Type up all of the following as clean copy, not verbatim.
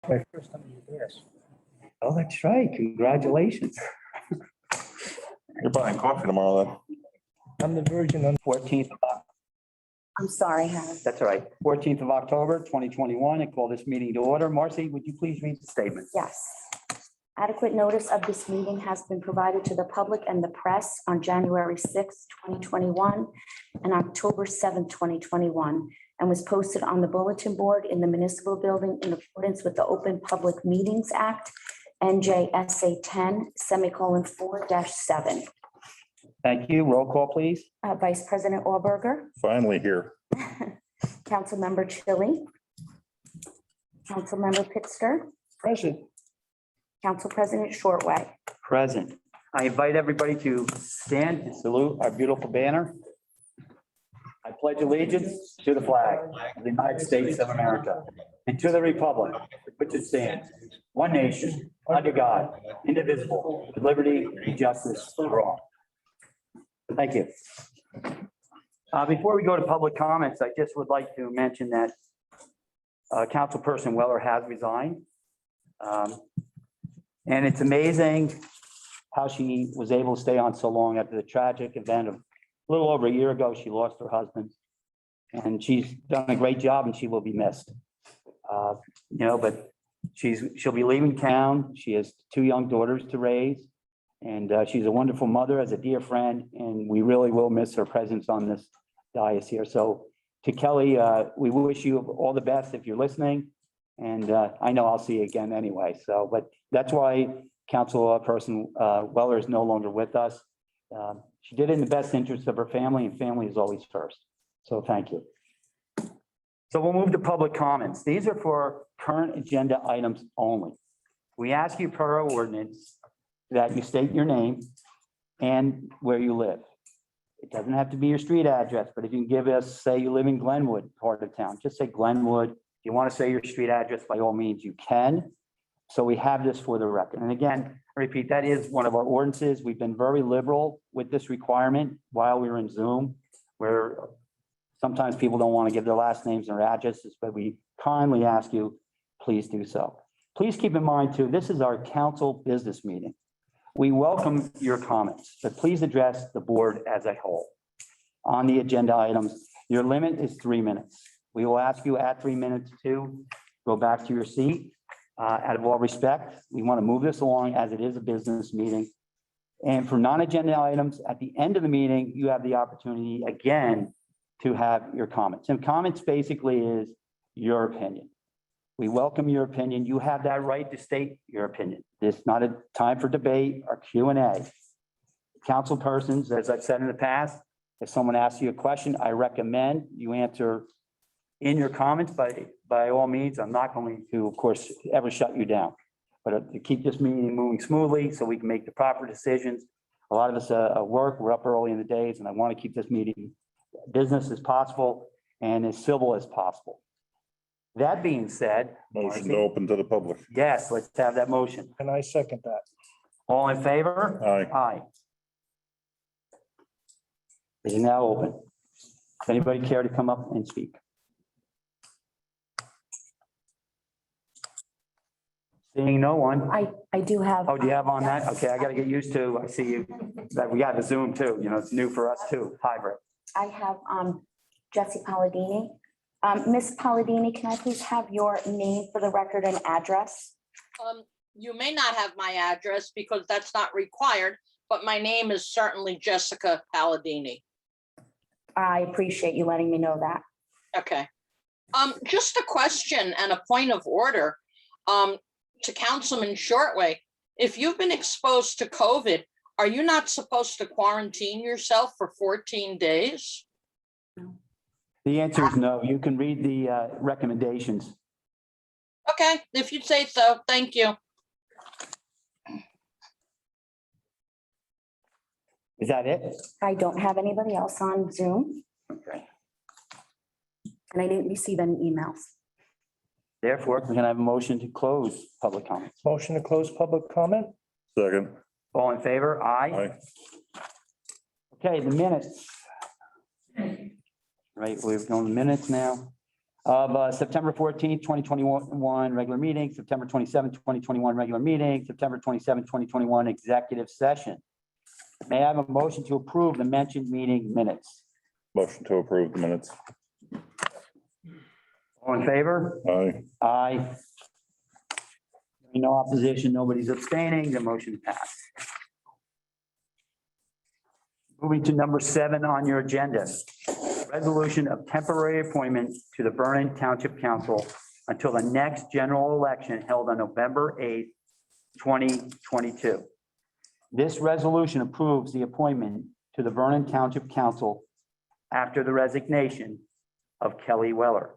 My first time in this. Oh, that's right. Congratulations. You're buying coffee tomorrow then? I'm the virgin on 14th, I'm sorry, Howard. that's all right. 14th of October, 2021, and call this meeting to order. Marcy, would you please read the statement? Yes. Adequate notice of this meeting has been provided to the public and the press on January 6th, 2021 and October 7th, 2021, and was posted on the bulletin board in the municipal building in accordance with the Open Public Meetings Act, NJSA 10:4-7. Thank you. Roll call, please. Vice President Auberger, Finally here. Councilmember Chili, Councilmember Pitster, present. Council President Shortway. Present. I invite everybody to stand and salute our beautiful banner. I pledge allegiance to the flag of the United States of America and to the republic for which it stands, one nation, under God, indivisible, with liberty and justice for all. Thank you. Before we go to public comments, I just would like to mention that Councilperson Weller has resigned. And it's amazing how she was able to stay on so long after the tragic event of a little over a year ago. She lost her husband. And she's done a great job and she will be missed. But she'll be leaving town. She has 2 young daughters to raise. And she's a wonderful mother, as a dear friend, and we really will miss her presence on this dais here. So to Kelly, we wish you all the best if you're listening. And I know I'll see you again anyway. So, but that's why Councilperson Weller is no longer with us. She did it in the best interest of her family, and family is always first. So thank you. So we'll move to public comments. These are for current agenda items only. We ask you per our ordinance that you state your name and where you live. It doesn't have to be your street address, but if you can give us, say you live in Glenwood part of town, just say Glenwood. If you want to say your street address, by all means, you can. So we have this for the record. And again, I repeat, that is one of our ordinances. We've been very liberal with this requirement while we were in Zoom, where sometimes people don't want to give their last names and their addresses, but we kindly ask you, please do so. Please keep in mind too, this is our council business meeting. We welcome your comments, but please address the board as a whole. On the agenda items, your limit is 3 minutes. We will ask you at 3 minutes to go back to your seat. Out of all respect, we want to move this along as it is a business meeting. And for non-agenda items, at the end of the meeting, you have the opportunity again to have your comments. And comments basically is your opinion. We welcome your opinion. You have that right to state your opinion. It's not a time for debate or Q&A. Council persons, as I've said in the past, if someone asks you a question, I recommend you answer in your comments. By all means, I'm not going to, of course, ever shut you down. But to keep this meeting moving smoothly so we can make the proper decisions. A lot of us work, we're up early in the days, and I want to keep this meeting business as possible and as civil as possible. That being said. Motion to open to the public. Yes, let's have that motion. And I second that. All in favor? Aye. Aye. It is now open. Does anybody care to come up and speak? Seeing no one. I do have. Oh, do you have on that? Okay, I got to get used to, I see you, that we got the Zoom too, it's new for us too, hybrid. I have Jesse Palladini. Ms. Palladini, can I please have your name for the record and address? You may not have my address because that's not required, but my name is certainly Jessica Palladini. I appreciate you letting me know that. Okay. Just a question and a point of order to Councilman Shortway. If you've been exposed to COVID, are you not supposed to quarantine yourself for 14 days? The answer is no. You can read the recommendations. Okay, if you'd say so, thank you. Is that it? I don't have anybody else on Zoom, Okay. and I didn't receive any emails. Therefore, we're gonna have a motion to close public comments. Motion to close public comment? Second. All in favor? Aye. Aye. Okay, the minutes. Right, we've gone to minutes now. of September 14th, 2021, regular meeting, September 27th, 2021, regular meeting, September 27th, 2021, executive session. May I have a motion to approve the mentioned meeting minutes? Motion to approve the minutes. All in favor? Aye. Aye. No opposition, nobody's abstaining, the motion passed. Moving to number 7 on your agenda. Resolution of temporary appointment to the Vernon Township Council until the next general election held on November 8th, 2022. This resolution approves the appointment to the Vernon Township Council after the resignation of Kelly Weller.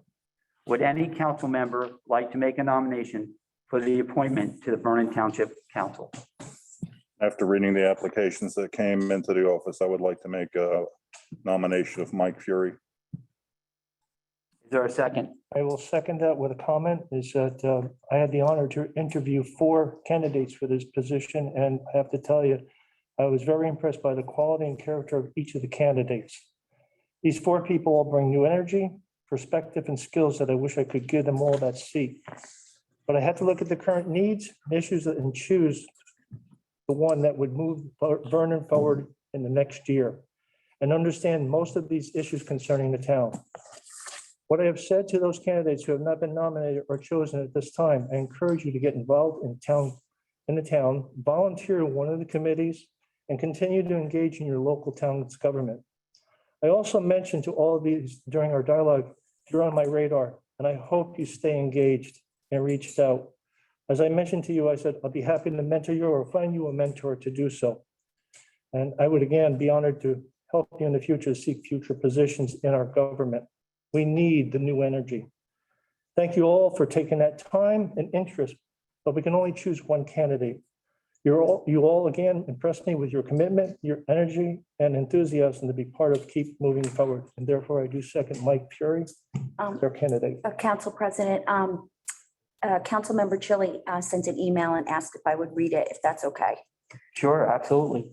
Would any council member like to make a nomination for the appointment to the Vernon Township Council? After reading the applications that came into the office, I would like to make a nomination of Mike Fury. Is there a second? I will second that with a comment, is that I had the honor to interview 4 candidates for this position, and I have to tell you, I was very impressed by the quality and character of each of the candidates. These 4 people all bring new energy, perspective, and skills that I wish I could give them all that seat. But I had to look at the current needs, issues, and choose the one that would move Vernon forward in the next year and understand most of these issues concerning the town. What I have said to those candidates who have not been nominated or chosen at this time, I encourage you to get involved in the town, volunteer in one of the committees, and continue to engage in your local town's government. I also mentioned to all of these during our dialogue, you're on my radar, and I hope you stay engaged and reached out. As I mentioned to you, I said, I'll be happy to mentor you or find you a mentor to do so. And I would again be honored to help you in the future, seek future positions in our government. We need the new energy. Thank you all for taking that time and interest, but we can only choose one candidate. You all again impressed me with your commitment, your energy, and enthusiasm to be part of keep moving forward. And therefore, I do second Mike Fury, their candidate. Council President, Councilmember Chili sent an email and asked if I would read it, if that's okay. Sure, absolutely.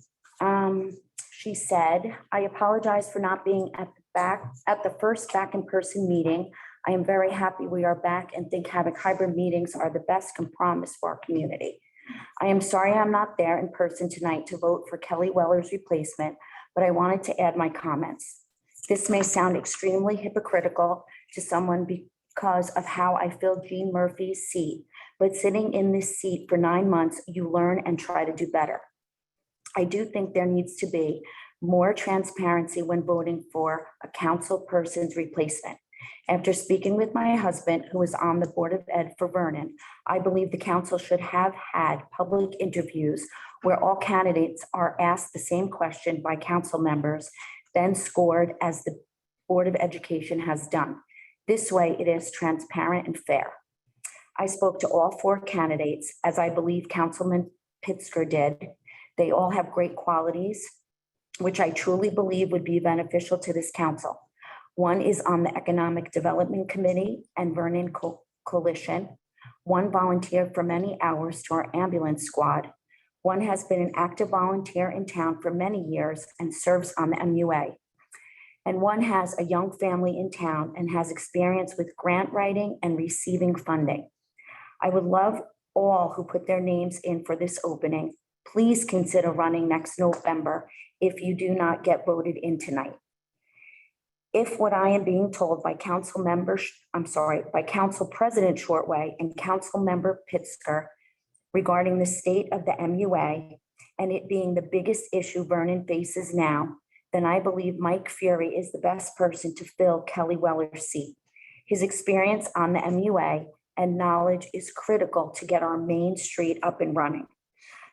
She said, I apologize for not being at the first back-in-person meeting. I am very happy we are back and think having hybrid meetings are the best compromise for our community. I am sorry I'm not there in person tonight to vote for Kelly Weller's replacement, but I wanted to add my comments. This may sound extremely hypocritical to someone because of how I filled Jean Murphy's seat, but sitting in this seat for 9 months, you learn and try to do better. I do think there needs to be more transparency when voting for a council person's replacement. After speaking with my husband, who is on the Board of Ed for Vernon, I believe the council should have had public interviews where all candidates are asked the same question by council members, then scored as the Board of Education has done. This way, it is transparent and fair. I spoke to all 4 candidates, as I believe Councilman Pitsker did. They all have great qualities, which I truly believe would be beneficial to this council. One is on the Economic Development Committee and Vernon Coalition. One volunteered for many hours to our ambulance squad. One has been an active volunteer in town for many years and serves on the MUA. And one has a young family in town and has experience with grant writing and receiving funding. I would love all who put their names in for this opening. Please consider running next November if you do not get voted in tonight. If what I am being told by Council President Shortway and Council Member Pitsker regarding the state of the MUA and it being the biggest issue Vernon faces now, then I believe Mike Fury is the best person to fill Kelly Weller's seat. His experience on the MUA and knowledge is critical to get our main street up and running.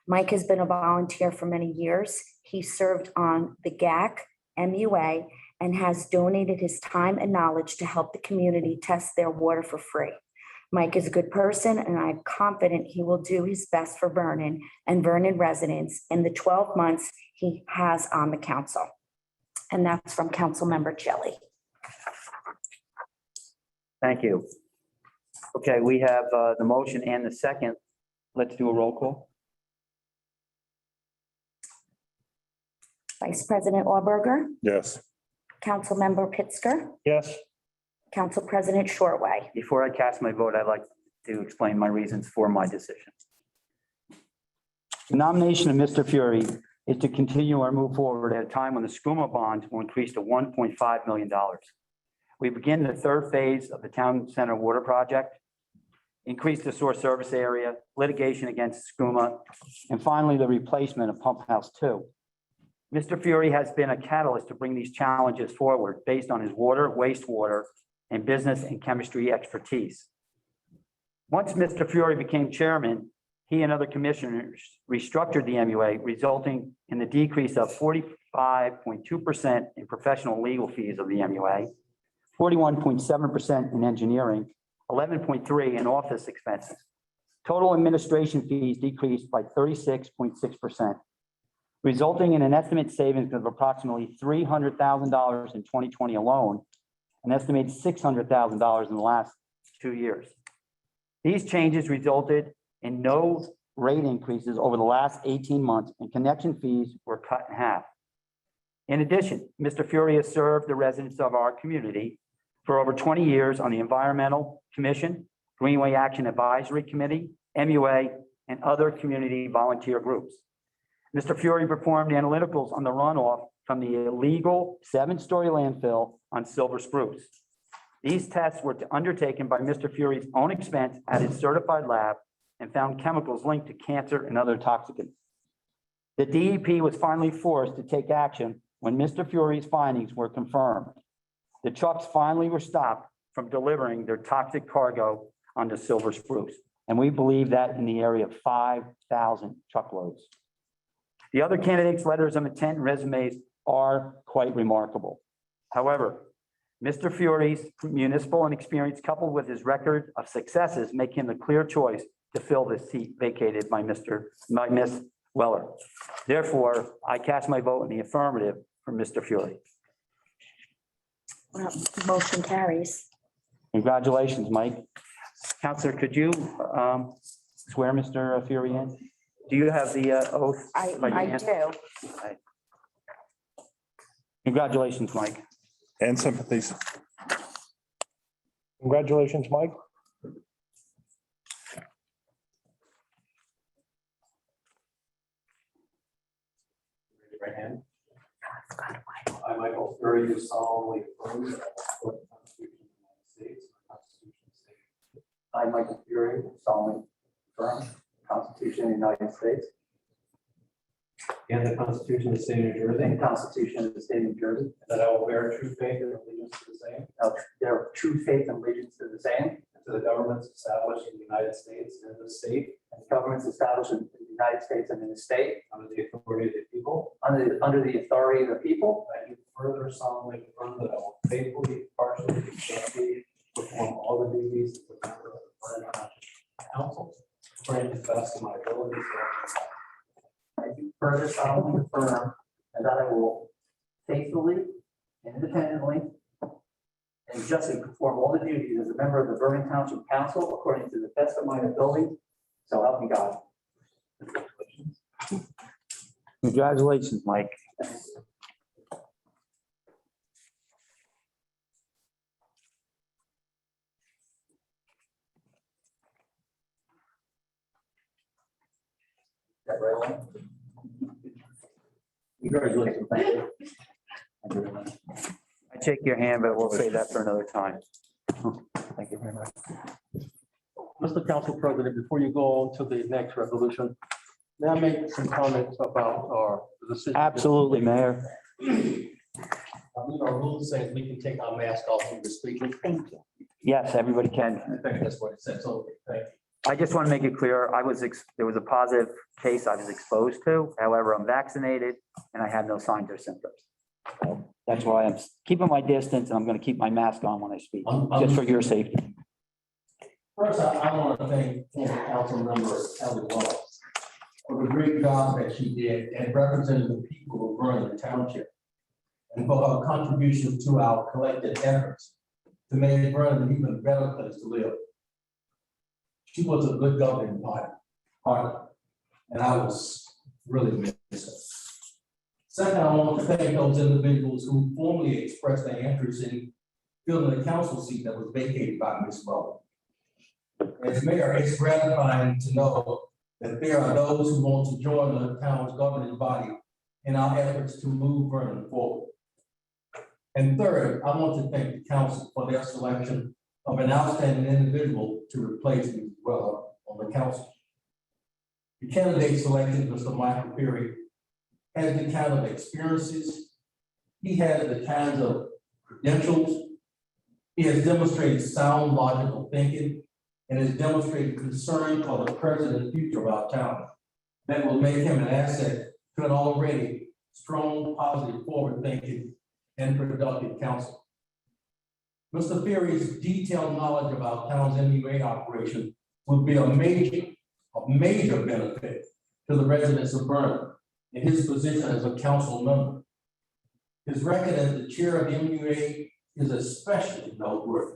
Mike has been a volunteer for many years. He served on the GAC, MUA, and has donated his time and knowledge to help the community test their water for free. Mike is a good person, and I'm confident he will do his best for Vernon and Vernon residents in the 12 months he has on the council. And that's from Councilmember Chili. Thank you. Okay, we have the motion and the second. Let's do a roll call. Vice President Auberger, Yes. Councilmember Pitsker, Yes, Council President Shortway. Before I cast my vote, I'd like to explain my reasons for my decision. The nomination of Mr. Fury is to continue or move forward at a time when the SCUMA bond will increase to $1.5 million. We begin the third phase of the Town Center Water Project, increase the source service area, litigation against SCUMA, and finally, the replacement of Pump House 2. Mr. Fury has been a catalyst to bring these challenges forward based on his water, wastewater, and business and chemistry expertise. Once Mr. Fury became chairman, he and other commissioners restructured the MUA, resulting in the decrease of 45.2% in professional legal fees of the MUA, 41.7% in engineering, 11.3% in office expenses. Total administration fees decreased by 36.6%, resulting in an estimated savings of approximately $300,000 in 2020 alone, an estimated $600,000 in the last 2 years. These changes resulted in no rate increases over the last 18 months, and connection fees were cut in half. In addition, Mr. Fury has served the residents of our community for over 20 years on the Environmental Commission, Greenway Action Advisory Committee, MUA, and other community volunteer groups. Mr. Fury performed analyticals on the runoff from the illegal 7-story landfill on Silver Spruce. These tests were undertaken by Mr. Fury's own expense at his certified lab and found chemicals linked to cancer and other toxicants. The DEP was finally forced to take action when Mr. Fury's findings were confirmed. The trucks finally were stopped from delivering their toxic cargo onto Silver Spruce, and we believe that in the area of 5,000 truckloads. The other candidates' letters of intent and resumes are quite remarkable. However, Mr. Fury's municipal and experience, coupled with his record of successes, make him the clear choice to fill this seat vacated by Miss Weller. Therefore, I cast my vote in the affirmative for Mr. Fury. Motion carries. Congratulations, Mike. Counselor, could you swear Mr. Fury in? Do you have the oath? I hand? do. Congratulations, Mike. And sympathies. Congratulations, Mike. Right hand. I, Michael Fury, do solemnly affirm that I will support the Constitution of the United States and the Constitution of the State. I, Michael Fury, solemnly affirm the Constitution of the United States and the Constitution of the State of New Jersey. And the Constitution of the State of New Jersey. That I will bear true faith and allegiance to the same. I'll bear true faith and allegiance to the same. And to the governments established in the United States and in the state. And governments established in the United States and in the state. Under the authority of the people. Under the authority of the people. I do further solemnly affirm that I will faithfully, partially, and justly perform all the duties of the member of the Vernon Township Council, according to the best of my abilities. I do further solemnly affirm that I will faithfully, independently, and justly perform all the duties as a member of the Vernon Township Council according to the best of my ability. So help me God. Congratulations, Mike. That right away? Congratulations. Thank you. Thank you very much. I shake your hand, but we'll save that for another time. Thank you very much. Mr. Council President, before you go on to the next resolution, may I make some comments about our decision? Absolutely, Mayor. I believe our rules says we can take our mask off when we're speaking. Thank you. Yes, everybody can. I think that's what it says. So, thank you. I just want to make it clear, there was a positive case I was exposed to. However, I'm vaccinated and I have no signs or symptoms. So that's why I'm keeping my distance and I'm going to keep my mask on when I speak, just for your safety. First, I want to thank former council member Kelly Wallace for the great job that she did and representing the people of Vernon Township, and for her contributions to our collective efforts to make Vernon an even better place to live. She was a good governing partner, and I was really missed her. Second, I want to thank those individuals who formally expressed their interest in filling the council seat that was vacated by Ms. Bowe. As mayor, it's gratifying to know that there are those who want to join the town's governing body in our efforts to move Vernon forward. And third, I want to thank the council for their selection of an outstanding individual to replace Ms. Weller on the council. The candidate selected, Mr. Michael Perry, has the kind of experiences, he has the kinds of credentials, he has demonstrated sound logical thinking, and has demonstrated concern for the present and future of our town that will make him an asset to an already strong, positive, forward-thinking, and productive council. Mr. Perry's detailed knowledge of our town's MUA operation will be a major benefit to the residents of Vernon in his position as a council member. His record as the chair of the MUA is especially noteworthy.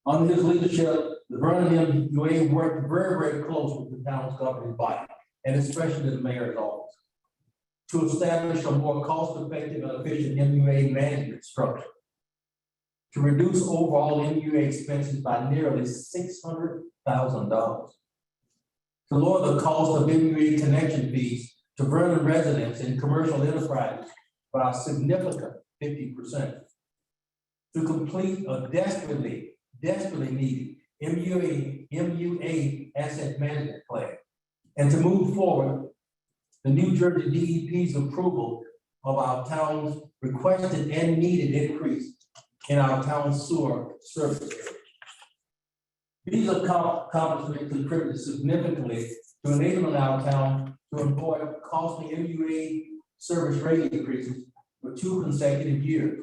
Under his leadership, the Vernon MUA worked very, very close with the town's governing body, and especially the mayor's office, to establish a more cost-effective and efficient MUA management structure, to reduce overall MUA expenses by nearly $600,000, to lower the cost of MUA connection fees to Vernon residents and commercial enterprises by a significant 50%, to complete a desperately needed MUA asset management plan, and to move forward the New Jersey DEP's approval of our town's requested and needed increase in our town sewer service area. These accomplishments contributed significantly to enabling our town to avoid costly MUA service rate increases for 2 consecutive years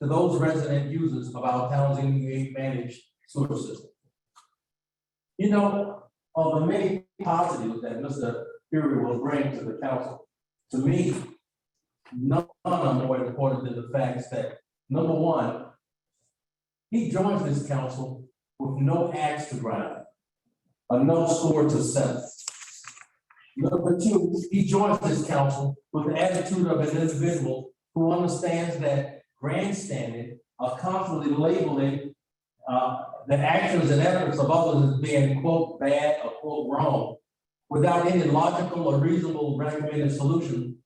to those resident users of our town's MUA managed sewer system. You know, of the many positives that Mr. Fury will bring to the council, to me, none are more important than the facts that, number one, he joins this council with no axe to grind, or no score to settle. Number two, he joins this council with the attitude of an individual who understands that grandstanding or constantly labeling the actions and efforts of others as being, quote, bad or, quote, wrong, without any logical or reasonable recommended solution.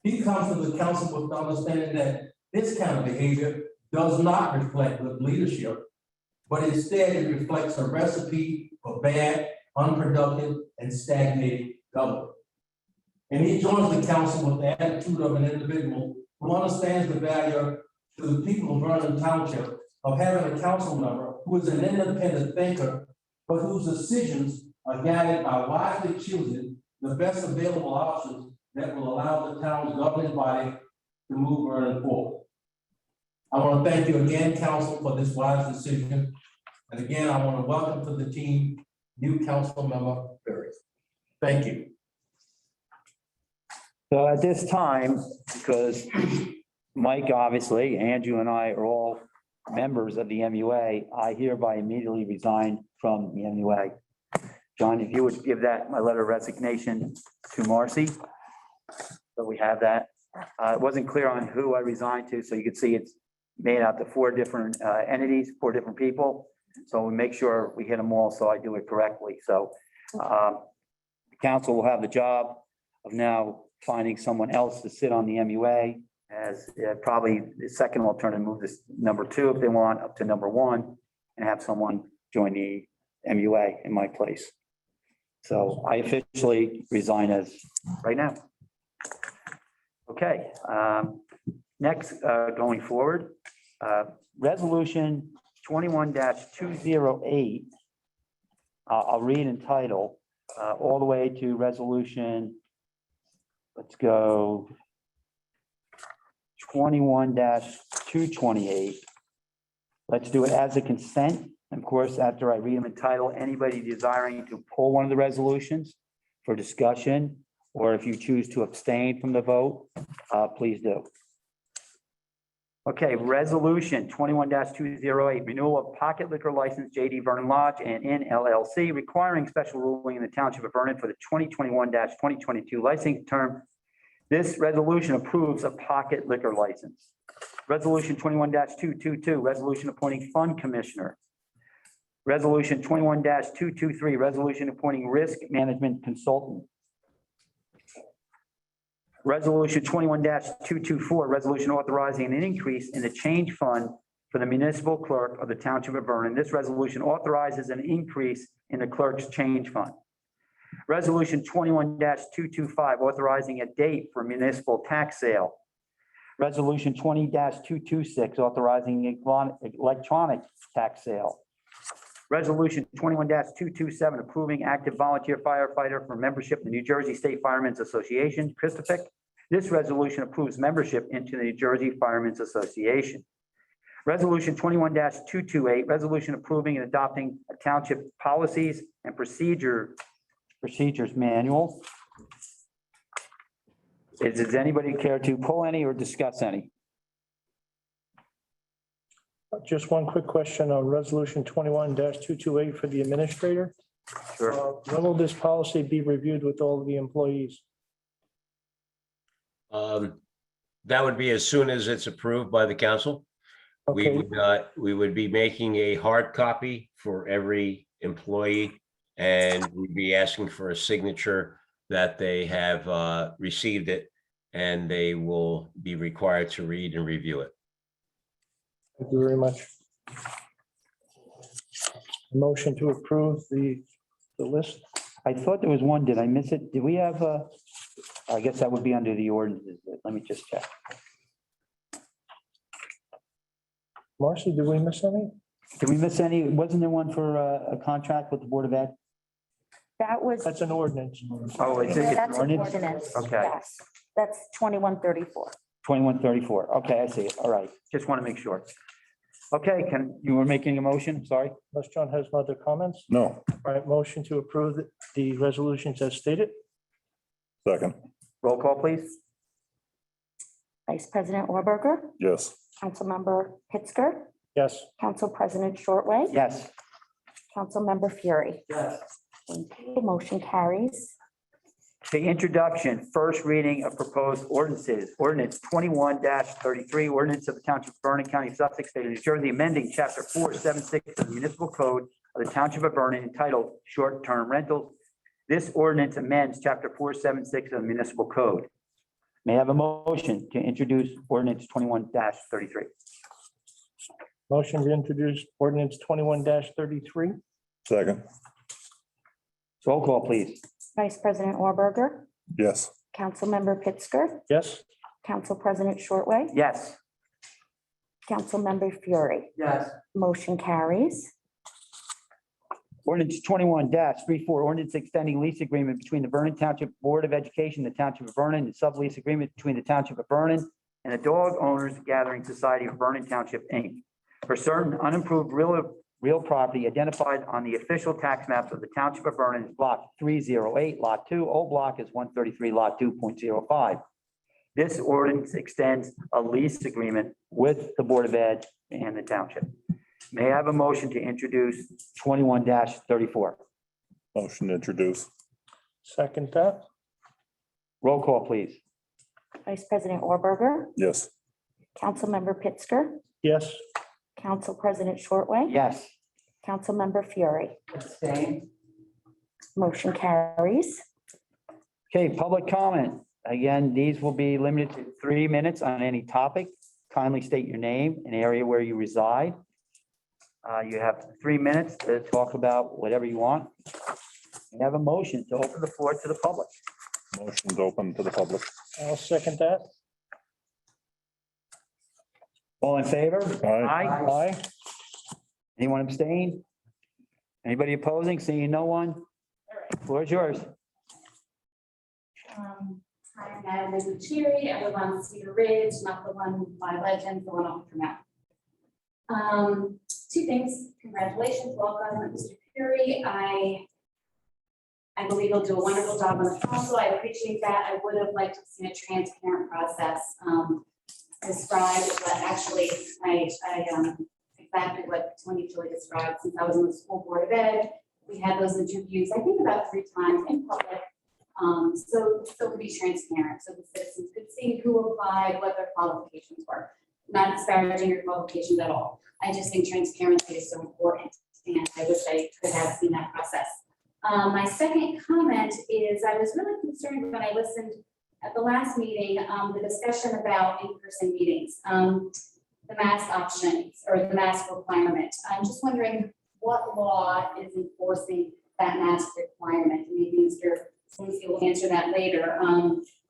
He comes to the council with the understanding that this kind of behavior does not reflect good leadership, but instead it reflects a recipe for bad, unproductive, and stagnating government. And he joins the council with the attitude of an individual who understands the value to the people of Vernon Township of having a council member who is an independent thinker, but whose decisions are guided by wisely choosing the best available options that will allow the town's governing body to move Vernon forward. I want to thank you again, council, for this wise decision. And again, I want to welcome to the team, new council member Perry. Thank you. So at this time, because Mike, obviously, Andrew and I are all members of the MUA, I hereby immediately resign from the MUA. John, if you would give that, my letter of resignation to Marcy. So we have that. It wasn't clear on who I resigned to, so you can see it's made out to 4 different entities, 4 different people. So we make sure we hit them all, so I do it correctly. So the council will have the job of now finding someone else to sit on the MUA as probably the second alternative, move this number 2 if they want up to number 1 and have someone join the MUA in my place. So I officially resign as right now. Okay, next, going forward, resolution 21-208. I'll read in title all the way to resolution. Let's go 21-228. Let's do it as a consent. Of course, after I read them in title, anybody desiring to pull one of the resolutions for discussion, or if you choose to abstain from the vote, please do. Okay, resolution 21-208, renewal of pocket liquor license JD Vernon Lodge and Inn LLC, requiring special ruling in the Township of Vernon for the 2021-2022 licensing term This resolution approves a pocket liquor license. Resolution 21-222, resolution appointing fund commissioner. Resolution 21-223, resolution appointing risk management consultant. Resolution 21-224, resolution authorizing an increase in the change fund for the municipal clerk of the Township of Vernon. This resolution authorizes an increase in the clerk's change fund. Resolution 21-225, authorizing a date for municipal tax sale. Resolution 20-226, authorizing electronic tax sale. Resolution 21-227, approving active volunteer firefighter for membership in the New Jersey State Firemen's Association, Christopher. This resolution approves membership into the New Jersey Firemen's Association. Resolution 21-228, resolution approving and adopting a township policies and procedures manual. Does anybody care to pull any or discuss any? Just one quick question on resolution 21-228 for the administrator. Sure. When will this policy be reviewed with all of the employees? That would be as soon as it's approved by the council. Okay, We would be making a hard copy for every employee, and we'd be asking for a signature that they have received it, and they will be required to read and review it. thank you very much. Motion to approve the list. I thought there was one. Did I miss it? Did we have I guess that would be under the ordinances. Let me just check. Marcy, did we miss any? Did we miss any? Wasn't there one for a contract with the Board of Ed? That was, That's an ordinance. Oh, it's an that's an ordinance? ordinance. Okay. Yes, that's 2134. 2134. Okay, I see it. All right. Just want to make sure. Okay, you were making a motion? Sorry. Unless John has no other comments. No, All right, motion to approve the resolutions as stated. second, Roll call, please. Vice President Warburger, yes. Councilmember Pittsger, Yes, Council President Shortway, Yes. Councilmember Fury. Yes. Thank you. Motion carries. The introduction, first reading of proposed ordinances, ordinance 21-33, ordinance of the Township of Vernon, County of Sussex, State of New Jersey, amending chapter 476 of the municipal code of the Township of Vernon entitled short-term rentals. This ordinance amends chapter 476 of the municipal code. May I have a motion to introduce ordinance 21-33? motion to introduce ordinance 21-33. Second, Roll call, please. Vice President Warburger, yes. Councilmember Pittsger, Yes, Council President Shortway, Yes. Councilmember Fury. Yes. Motion carries. Ordinance 21-34, ordinance extending lease agreement between the Vernon Township Board of Education, the Township of Vernon, and sublease agreement between the Township of Vernon and the Dog Owners Gathering Society of Vernon Township, Inc. for certain unimproved real property identified on the official tax maps of the Township of Vernon as Block 308, Lot 2, old block is 133, Lot 2.05. This ordinance extends a lease agreement with the Board of Ed and the Township. May I have a motion to introduce 21-34? Motion to introduce, second that. Roll call, please. Vice President Warburger, yes. Councilmember Pittsger, Yes, Council President Shortway, Yes. Councilmember Fury. Motion carries. Okay, public comment. Again, these will be limited to 3 minutes on any topic. Kindly state your name and area where you reside. You have 3 minutes to talk about whatever you want. You have a motion to open the floor to the public. Motion to open to the public, I'll second that. All in favor? Aye. Aye. Anyone abstain? Anybody opposing? Seeing no one? Floor is yours. Hi, I'm Natalie Bucieri. I live on Cedar Ridge, not the one by Legend, the one on from Two things. Congratulations, welcome, Mr. Fury. I believe he'll do a wonderful job on the council. I appreciate that. I would have liked to have seen a transparent process described, but actually, exactly what Tony Joy described. Since I was in the school board of ed, we had those interviews, I think about 3 times in public. So to be transparent, so the citizens could see who applied, what their qualifications were. Not disparaging your qualifications at all. I just think transparency is so important, and I wish I could have seen that process. My second comment is I was really concerned when I listened at the last meeting, the discussion about in-person meetings, the mask options or the mask requirement. I'm just wondering what law is enforcing that mask requirement? Maybe Mr. Slingsky will answer that later.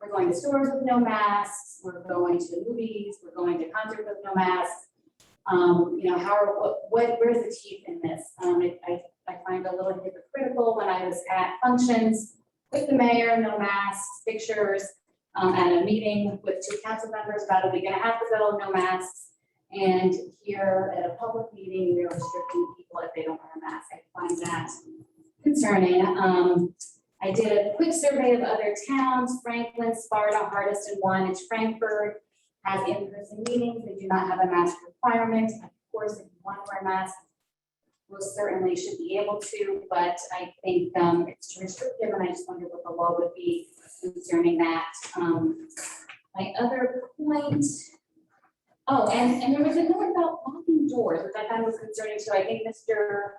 We're going to stores with no masks. We're going to the movies. We're going to concerts with no masks. Where's the teeth in this? I find it a little hypocritical when I was at functions with the mayor, no masks, pictures, at a meeting with 2 council members about a week and a half ago, no masks. And here at a public meeting, we're restricting people if they don't wear a mask. I find that concerning. I did a quick survey of other towns, Franklin, Sparta, Hardiston, and Frankfurt has in-person meetings. They do not have a mask requirement. Of course, if you want to wear a mask, most certainly should be able to, but I think it's too restrictive, and I just wonder what the law would be concerning that. My other point, and there was a note about locking doors, which I found was concerning too. I think Mr.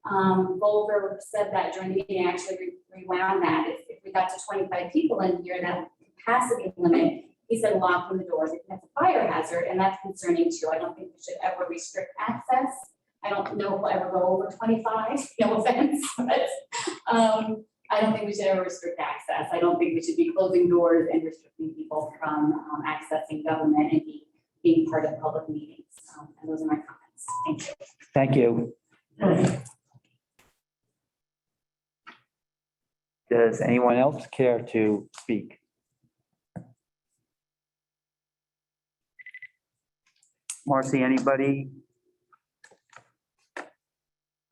Bolger said that during the meeting, actually rewound that. If we got to 25 people in here, that capacity limit, he said locking the doors. That's a fire hazard, and that's concerning too. I don't think we should ever restrict access. I don't know if we'll ever go over 25, no offense, but I don't think we should ever restrict access. I don't think we should be closing doors and restricting people from accessing government and being part of public meetings. And those are my comments. Thank you. Thank you. Does anyone else care to speak? Marcy, anybody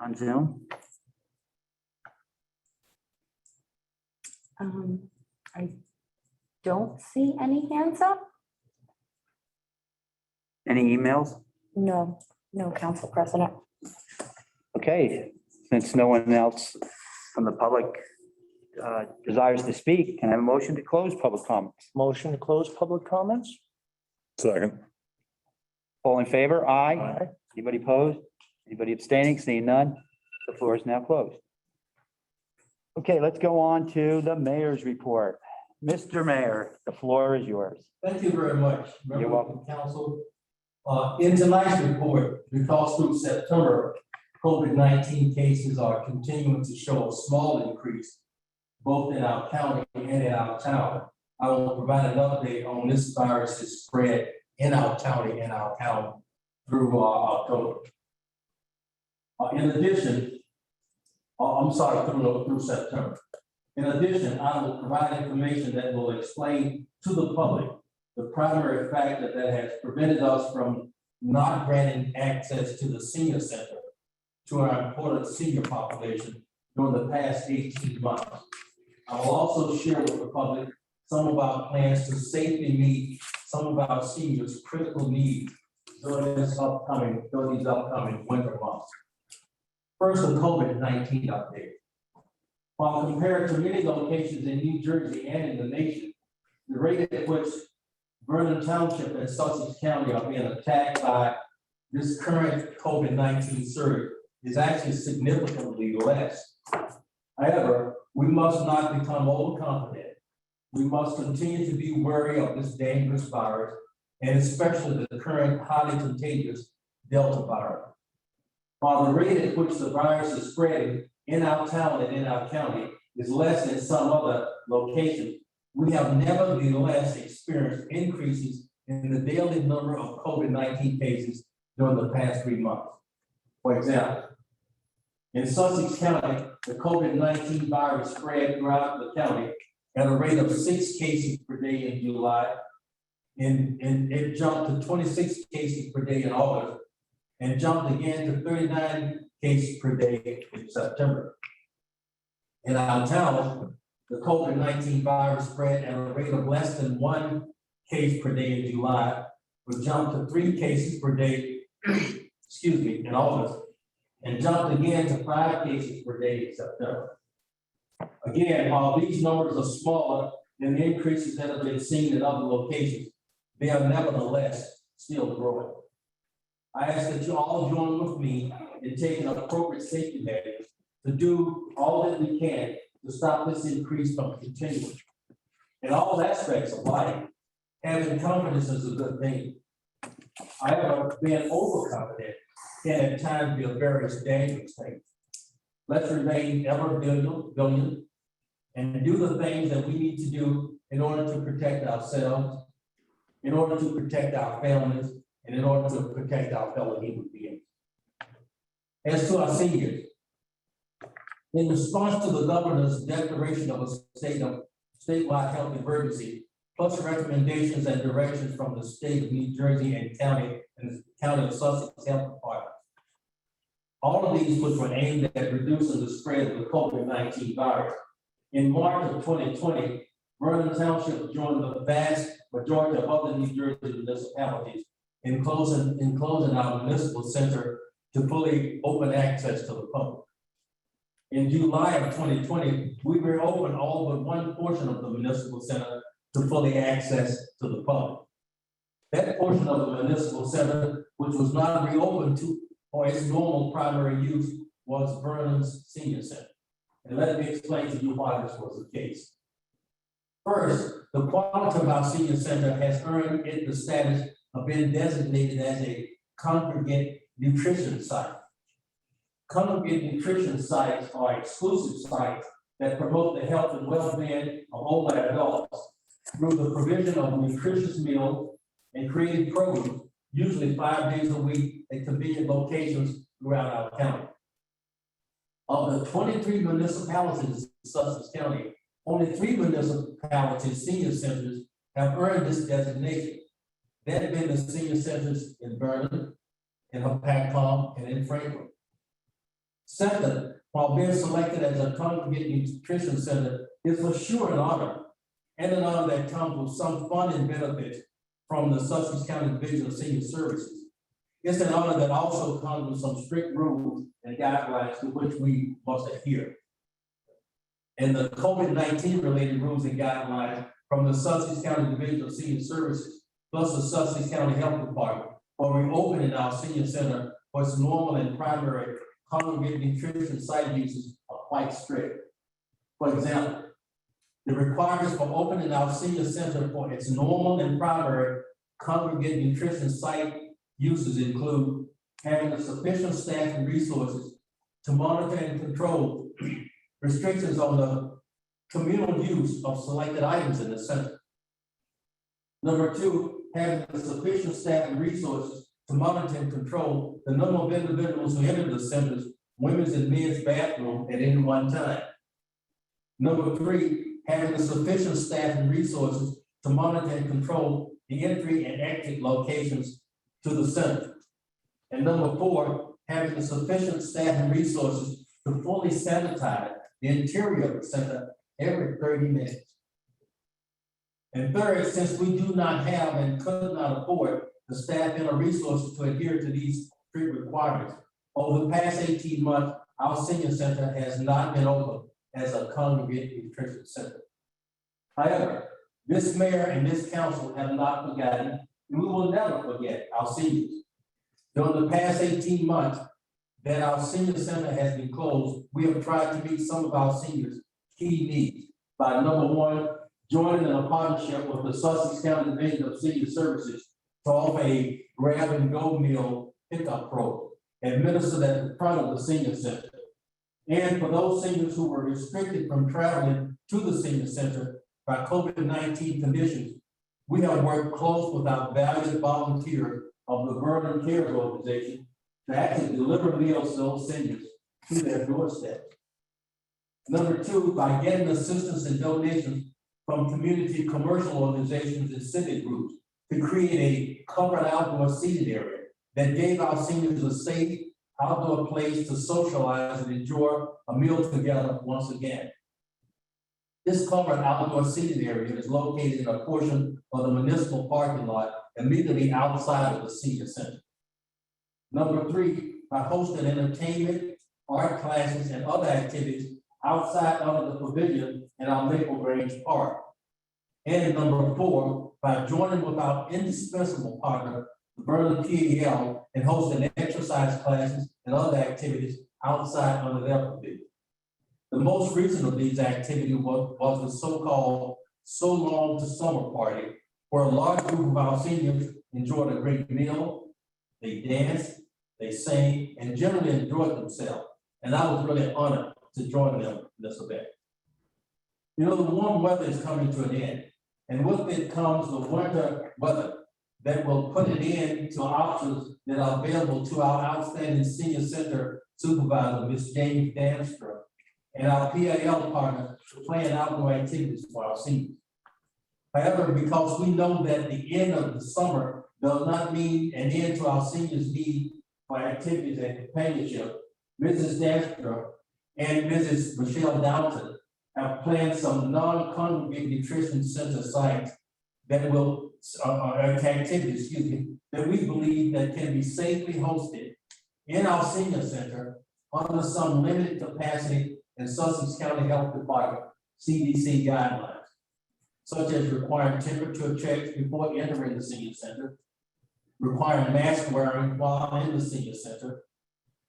on Zoom? I don't see any hands up. Any emails? No, Council President. Okay, since no one else from the public desires to speak, can I have a motion to close public comments? Motion to close public comments? Second. All in favor? Aye. Aye. Anybody opposed? Anybody abstaining? Seeing none? The floor is now closed. Okay, let's go on to the mayor's report. Mr. Mayor, the floor is yours. Thank you very much. You're welcome. Council. In tonight's report, because through September, COVID-19 cases are continuing to show a small increase, both in our county and in our town. I will provide an update on this virus's spread in our county and our county through October. In addition, through September. In addition, I will provide information that will explain to the public the primary factor that has prevented us from not granting access to the senior center to our important senior population during the past 18 months. I will also share with the public some of our plans to safely meet some of our seniors' critical needs during these upcoming winter months. First, the COVID-19 update. While compared to many locations in New Jersey and in the nation, the rate at which Vernon Township and Sussex County are being attacked by this current COVID-19 surge is actually significantly less. However, we must not become overconfident. We must continue to be wary of this dangerous virus, and especially the current highly contagious Delta virus. While the rate at which the virus is spreading in our town and in our county is less than some other locations, we have nevertheless experienced increases in the daily number of COVID-19 cases during the past 3 months. For example, in Sussex County, the COVID-19 virus spread throughout the county at a rate of 6 cases per day in July, and it jumped to 26 cases per day in August, and jumped again to 39 cases per day in September. In our town, the COVID-19 virus spread at a rate of less than 1 case per day in July, but jumped to 3 cases per day, in August, and jumped again to 5 cases per day in September. Again, while these numbers are smaller than the increases that have been seen in other locations, they are nevertheless still growing. I ask that you all join with me in taking appropriate safety measures to do all that we can to stop this increase from continuing. In all aspects of life, having confidence is a good thing. However, being overconfident can at times be a very dangerous thing. Let's remain ever vigilant and do the things that we need to do in order to protect ourselves, in order to protect our families, and in order to protect our fellow human beings. As to our seniors, in response to the governor's declaration of a statewide health emergency, plus recommendations and directions from the state of New Jersey and the county of Sussex Health Department, all of these which were aimed at reducing the spread of the COVID-19 virus. In March of 2020, Vernon Township joined the vast majority of other New Jersey municipalities in closing our municipal center to fully open access to the public. In July of 2020, we reopened all but one portion of the municipal center to fully access to the public. That portion of the municipal center, which was not reopened for its normal primary use, was Vernon's Senior Center. And let me explain to you why this was the case. First, the quality of our senior center has earned it the status of being designated as a congregate nutrition site. Congregate nutrition sites are exclusive sites that promote the health and well-being of older adults through the provision of nutritious meals and creative programs, usually 5 days a week at convenient locations throughout our county. Of the 23 municipalities in Sussex County, only 3 municipalities senior centers have earned this designation. That have been the senior centers in Vernon, in Hopatcong, and in Franklin. Second, while being selected as a congregate nutrition center is for sure an honor, and an honor that comes with some funding benefits from the Sussex County Division of Senior Services. It's an honor that also comes with some strict rules and guidelines to which we must adhere. And the COVID-19 related rules and guidelines from the Sussex County Division of Senior Services, plus the Sussex County Health Department, for reopening our senior center for its normal and primary congregate nutrition site uses are quite strict. For example, the requirements for opening our senior center for its normal and primary congregate nutrition site uses include having a sufficient staff and resources to monitor and control restrictions on the communal use of selected items in the center. Number 2, having a sufficient staff and resources to monitor and control the number of individuals who enter the center's women's and men's bathroom at any one time. Number 3, having a sufficient staff and resources to monitor and control the entry and exit locations to the center. And number 4, having a sufficient staff and resources to fully sanitize the interior of the center every 30 minutes. And third, since we do not have and could not afford the staff and the resources to adhere to these strict requirements, over the past 18 months, our senior center has not been open as a congregate nutrition center. However, this mayor and this council have not forgotten, and we will never forget our seniors. During the past 18 months that our senior center has been closed, we have tried to meet some of our seniors' key needs by number 1, joining in a partnership with the Sussex County Division of Senior Services to offer a grab-and-go meal pickup program administered at the front of the senior center. And for those seniors who were restricted from traveling to the senior center by COVID-19 conditions, we have worked close with our valued volunteers of the Vernon Cares Organization to actually deliver meals to those seniors to their doorsteps. Number 2, by getting assistance and donations from community commercial organizations and civic groups to create a covered outdoor seating area that gave our seniors a safe outdoor place to socialize and enjoy a meal together once again. This covered outdoor seating area is located in a portion of the municipal parking lot immediately outside of the senior center. Number 3, by hosting entertainment, art classes, and other activities outside of the pavilion in our Maple Grange Park. And number 4, by joining with our indispensable partner, the Vernon PAL, in hosting exercise classes and other activities outside under their pavilion. The most recent of these activities was the so-called So Long to Summer Party, where a large group of our seniors enjoyed a great meal, they danced, they sang, and generally enjoyed themselves. And I was really honored to join them in this event. You know, the warm weather is coming to an end, and with it comes the winter weather that will put an end to options that are available to our outstanding senior center supervisor, Ms. James Damstra, and our PAL partner to plan outdoor activities for our seniors. However, because we know that the end of the summer does not mean an end to our seniors' need for activities and companionship, Mrs. Damstra and Mrs. Michelle Downton have planned some non-congregate nutrition center sites that will, activities, excuse me, that we believe that can be safely hosted in our senior center under some limited capacity in Sussex County Health Department CDC guidelines, such as requiring temperature checks before entering the senior center, requiring mask wearing while in the senior center,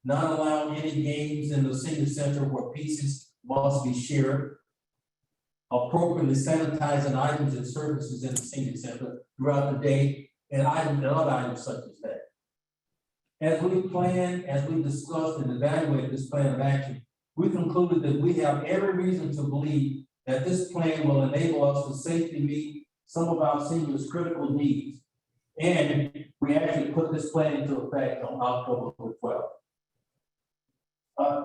not allowing any games in the senior center where pieces must be shared, appropriately sanitizing items and services in the senior center throughout the day, and other items such as that. As we discussed and evaluated this plan of action, we concluded that we have every reason to believe that this plan will enable us to safely meet some of our seniors' critical needs. And we actually put this plan into effect on October 12th.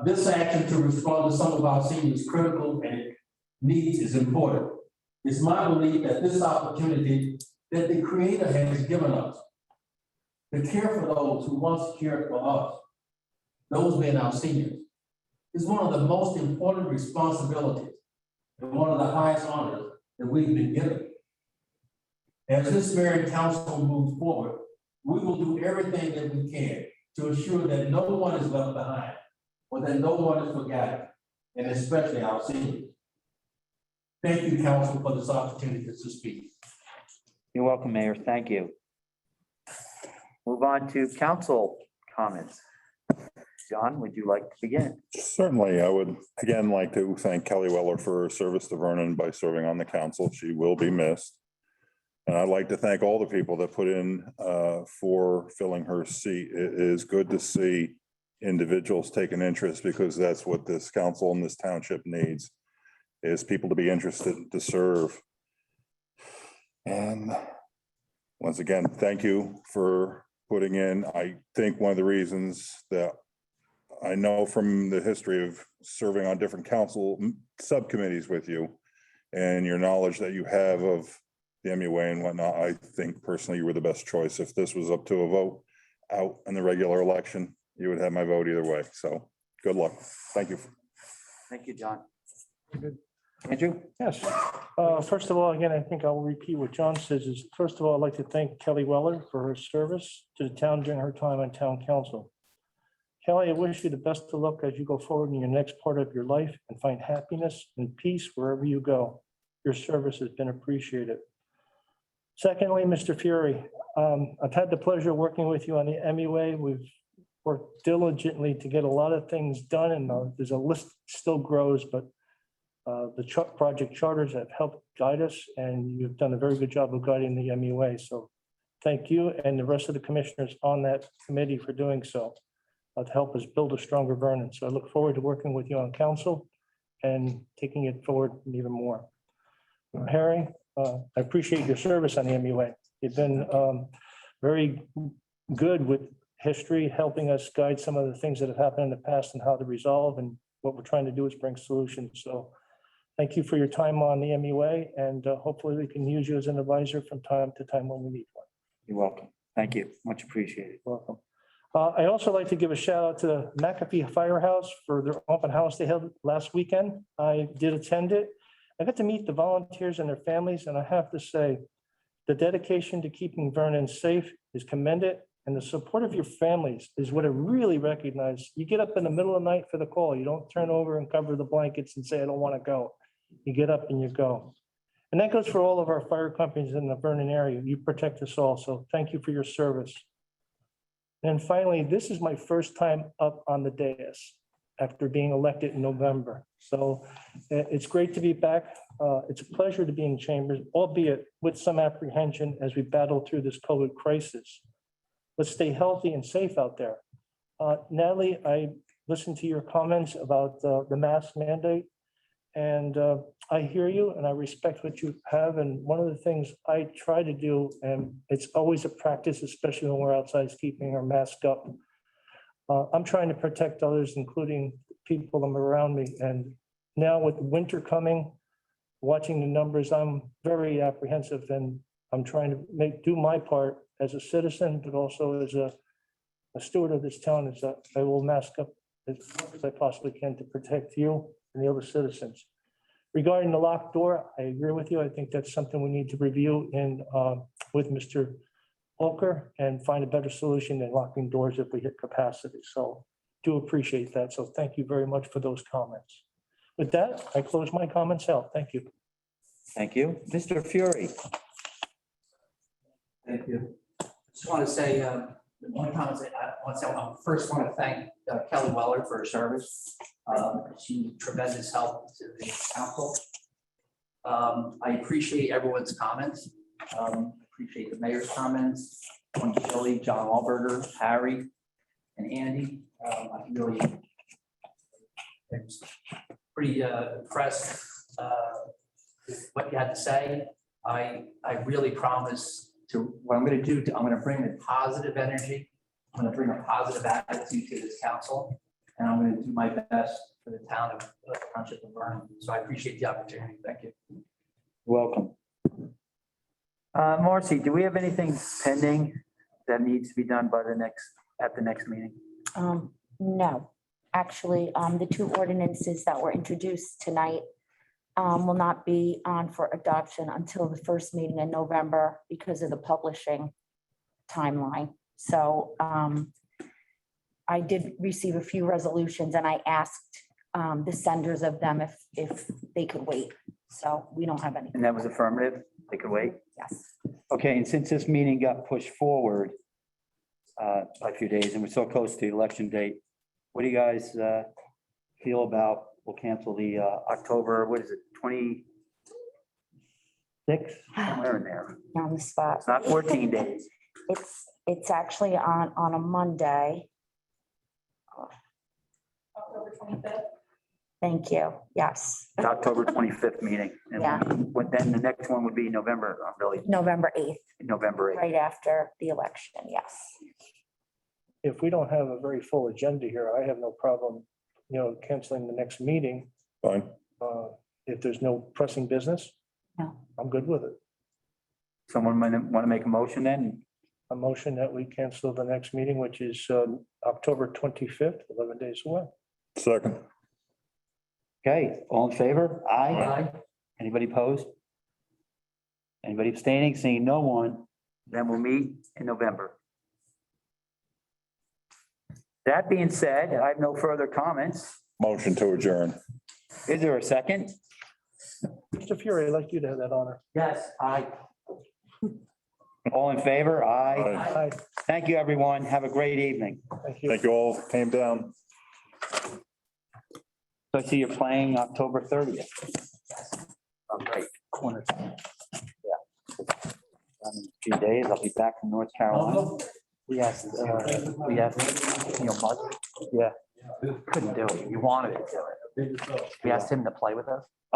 This action to respond to some of our seniors' critical needs is important. It's my belief that this opportunity that the Creator has given us to care for those who once cared for us, those being our seniors, is one of the most important responsibilities and one of the highest honors that we've been given. As this mayor and council moves forward, we will do everything that we can to ensure that no one is left behind or that no one is forgotten, and especially our seniors. Thank you, council, for this opportunity to speak. You're welcome, Mayor. Thank you. Move on to council comments. John, would you like to begin? Certainly, I would again like to thank Kelly Weller for her service to Vernon by serving on the council. She will be missed. And I'd like to thank all the people that put in for filling her seat. It is good to see individuals take an interest, because that's what this council and this township needs, is people to be interested to serve. And once again, thank you for putting in. I think one of the reasons that I know from the history of serving on different council subcommittees with you and your knowledge that you have of the MUA and whatnot, I think personally you were the best choice. If this was up to a vote out in the regular election, you would have my vote either way. So good luck. Thank you. Thank you, John. Andrew? Yes. First of all, again, I think I'll repeat what John says is, first of all, I'd like to thank Kelly Weller for her service to the town during her time on town council. Kelly, I wish you the best of luck as you go forward in your next part of your life and find happiness and peace wherever you go. Your service has been appreciated. Secondly, Mr. Fury, I've had the pleasure of working with you on the MUA. We've worked diligently to get a lot of things done, and there's a list still grows, but the project charters have helped guide us, and you've done a very good job of guiding the MUA. So thank you and the rest of the commissioners on that committee for doing so to help us build a stronger Vernon. So I look forward to working with you on council and taking it forward even more. Harry, I appreciate your service on the MUA. You've been very good with history, helping us guide some of the things that have happened in the past and how to resolve, and what we're trying to do is bring solutions. So thank you for your time on the MUA, and hopefully we can use you as an advisor from time to time when we need one. You're welcome. Thank you. Much appreciated. Welcome. I also like to give a shout out to McAfee Firehouse for their open house they held last weekend. I did attend it. I got to meet the volunteers and their families, and I have to say, the dedication to keeping Vernon safe is commended, and the support of your families is what I really recognize. You get up in the middle of the night for the call. You don't turn over and cover the blankets and say, I don't want to go. You get up and you go. And that goes for all of our fire companies in the Vernon area. You protect us all. So thank you for your service. And finally, this is my first time up on the dais after being elected in November. So it's great to be back. It's a pleasure to be in chambers, albeit with some apprehension as we battle through this COVID crisis. Let's stay healthy and safe out there. Natalie, I listened to your comments about the mask mandate. And I hear you and I respect what you have. And one of the things I try to do, and it's always a practice, especially when we're outside, is keeping our mask up. I'm trying to protect others, including people that are around me. And now with winter coming, watching the numbers, I'm very apprehensive, and I'm trying to do my part as a citizen, but also as a steward of this town, is that I will mask up as much as I possibly can to protect you and the other citizens. Regarding the locked door, I agree with you. I think that's something we need to review with Mr. Walker and find a better solution than locking doors if we hit capacity. So do appreciate that. So thank you very much for those comments. With that, I close my comments out. Thank you. Thank you. Mr. Fury. Thank you. Just want to say, one comment that I want to say, I first want to thank Kelly Weller for her service. She tremendous help to the council. I appreciate everyone's comments. Appreciate the mayor's comments, on Billy, John Alberger, Harry, and Andy. I really am pretty impressed with what you had to say. I really promise what I'm going to do, I'm going to bring a positive energy. I'm going to bring a positive attitude to this council, and I'm going to do my best for the town of Township of Vernon. So I appreciate the opportunity. Thank you. Welcome. Marcy, do we have anything pending that needs to be done by at the next meeting? No, actually, the two ordinances that were introduced tonight will not be on for adoption until the first meeting in November because of the publishing timeline. So I did receive a few resolutions and I asked the senders of them if they could wait. So we don't have any. And that was affirmative? They could wait? Yes. Okay, and since this meeting got pushed forward by a few days and we're so close to the election date, what do you guys feel about, we'll cancel the October, what is it, 26? Somewhere in there. On the spot. It's not 14 days. It's actually on a Monday. October 25th. Thank you. Yes, It's October 25th meeting. And Yeah. then the next one would be November, really, November 8th, November 8th. right after the election. Yes. If we don't have a very full agenda here, I have no problem, canceling the next meeting. Fine. If there's no pressing business. No. I'm good with it. Someone might want to make a motion then? A motion that we cancel the next meeting, which is October 25th, 11 days away. Second. Okay, all in favor? Aye. Anybody opposed? Anybody abstaining? Seeing no one, then we'll meet in November. That being said, I have no further comments. Motion to adjourn. Is there a second? Mr. Fury, I'd like you to have that honor. Yes. Aye. All in favor? Aye. Aye. Aye. Thank you, everyone. Have a great evening. Thank you. Thank you all came down. So I see you're playing October 30th. Oh, great. Corner. Yeah. In a few days, I'll be back from North Carolina. We asked, Mud. Yeah. Couldn't do it. You wanted to do it. We asked him to play with us.